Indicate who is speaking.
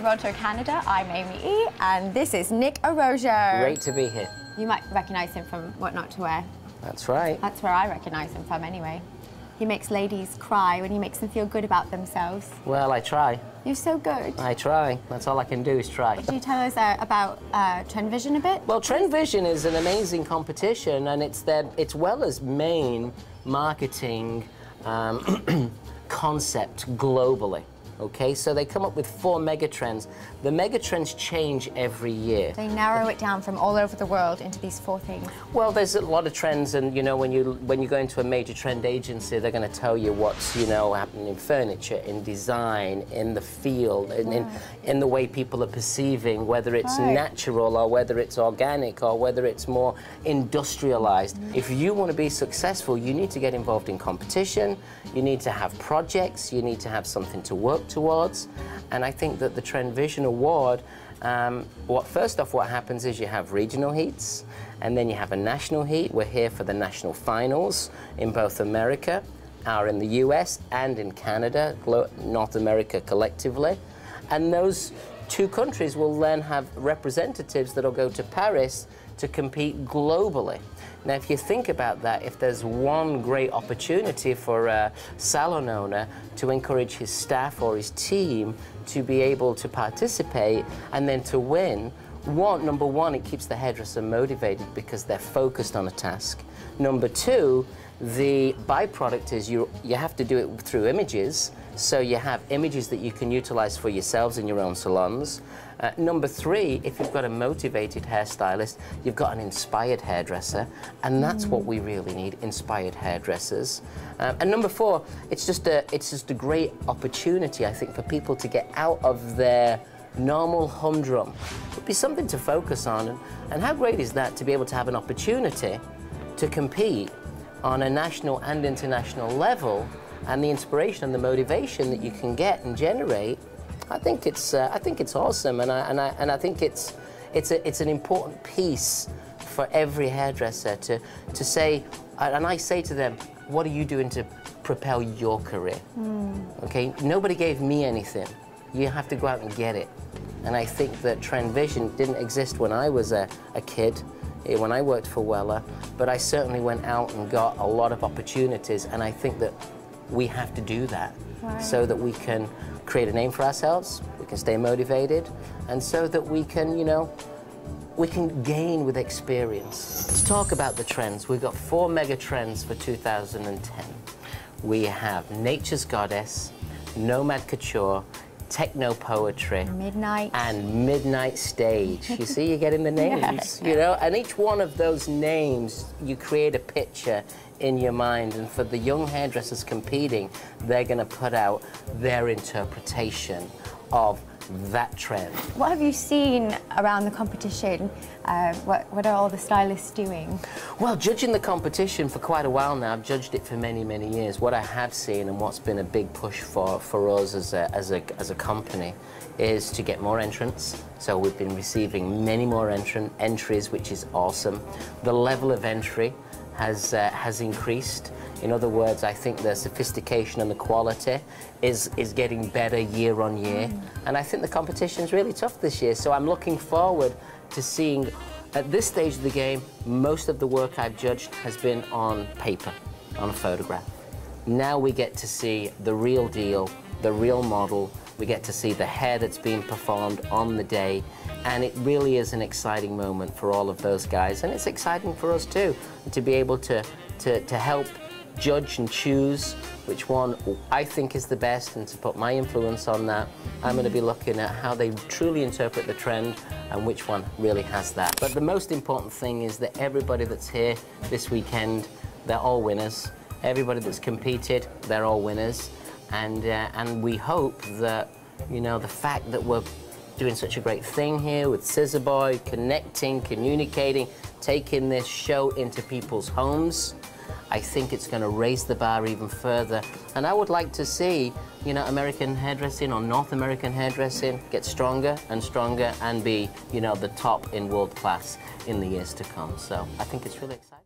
Speaker 1: Toronto, Canada. I'm Amy E, and this is Nick Arrojo.
Speaker 2: Great to be here.
Speaker 1: You might recognise him from What Not to Wear.
Speaker 2: That's right.
Speaker 1: That's where I recognise him from anyway. He makes ladies cry when he makes them feel good about themselves.
Speaker 2: Well, I try.
Speaker 1: You're so good.
Speaker 2: I try. That's all I can do is try.
Speaker 1: Could you tell us about Trend Vision a bit?
Speaker 2: Well, Trend Vision is an amazing competition, and it's Weller's main marketing concept globally. Okay, so they come up with 4 megatrends. The megatrends change every year.
Speaker 1: They narrow it down from all over the world into these 4 things.
Speaker 2: Well, there's a lot of trends, and you know, when you go into a major trend agency, they're going to tell you what's happening in furniture, in design, in the field, in the way people are perceiving, whether it's natural or whether it's organic or whether it's more industrialized. If you want to be successful, you need to get involved in competition. You need to have projects. You need to have something to work towards, and I think that the Trend Vision Award, first off, what happens is you have regional heats, and then you have a national heat. We're here for the national finals in both America, in the US and in Canada, North America collectively, and those 2 countries will then have representatives that'll go to Paris to compete globally. Now, if you think about that, if there's one great opportunity for a salon owner to encourage his staff or his team to be able to participate and then to win, number one, it keeps the hairdresser motivated because they're focused on a task. Number 2, the byproduct is you have to do it through images, so you have images that you can utilize for yourselves in your own salons. Number 3, if you've got a motivated hairstylist, you've got an inspired hairdresser, and that's what we really need, inspired hairdressers. And number 4, it's just a great opportunity, I think, for people to get out of their normal humdrum. It would be something to focus on, and how great is that to be able to have an opportunity to compete on a national and international level, and the inspiration and the motivation that you can get and generate. I think it's awesome, and I think it's an important piece for every hairdresser to say, and I say to them, what are you doing to propel your career? Okay, nobody gave me anything. You have to go out and get it. And I think that Trend Vision didn't exist when I was a kid, when I worked for Weller, but I certainly went out and got a lot of opportunities, and I think that we have to do that so that we can create a name for ourselves, we can stay motivated, and so that we can, we can gain with experience. Let's talk about the trends. We've got 4 mega trends for 2010. We have Nature's Goddess, Nomad Couture, Techno Poetry,
Speaker 1: Midnight,
Speaker 2: and Midnight Stage. You see, you're getting the names, and each one of those names, you create a picture in your mind, and for the young hairdressers competing, they're going to put out their interpretation of that trend. What
Speaker 1: have you seen around the competition? What are all the stylists doing?
Speaker 2: Well, judging the competition for quite a while now, I've judged it for many, many years. What I have seen and what's been a big push for us as a company is to get more entrants. So we've been receiving many more entries, which is awesome. The level of entry has increased. In other words, I think the sophistication and the quality is getting better year on year. And I think the competition's really tough this year. So I'm looking forward to seeing, at this stage of the game, most of the work I've judged has been on paper, on a photograph. Now we get to see the real deal, the real model. We get to see the hair that's being performed on the day. And it really is an exciting moment for all of those guys. And it's exciting for us too, to be able to help judge and choose which one I think is the best, and to put my influence on that. I'm going to be looking at how they truly interpret the trend and which one really has that. But the most important thing is that everybody that's here this weekend, they're all winners. Everybody that's competed, they're all winners. And we hope that, the fact that we're doing such a great thing here with Scissor Boy, connecting, communicating, taking this show into people's homes. I think it's going to raise the bar even further. And I would like to see, you know, American hairdressing or North American hairdressing get stronger and stronger and be, you know, the top in world class in the years to come. So I think it's really exciting.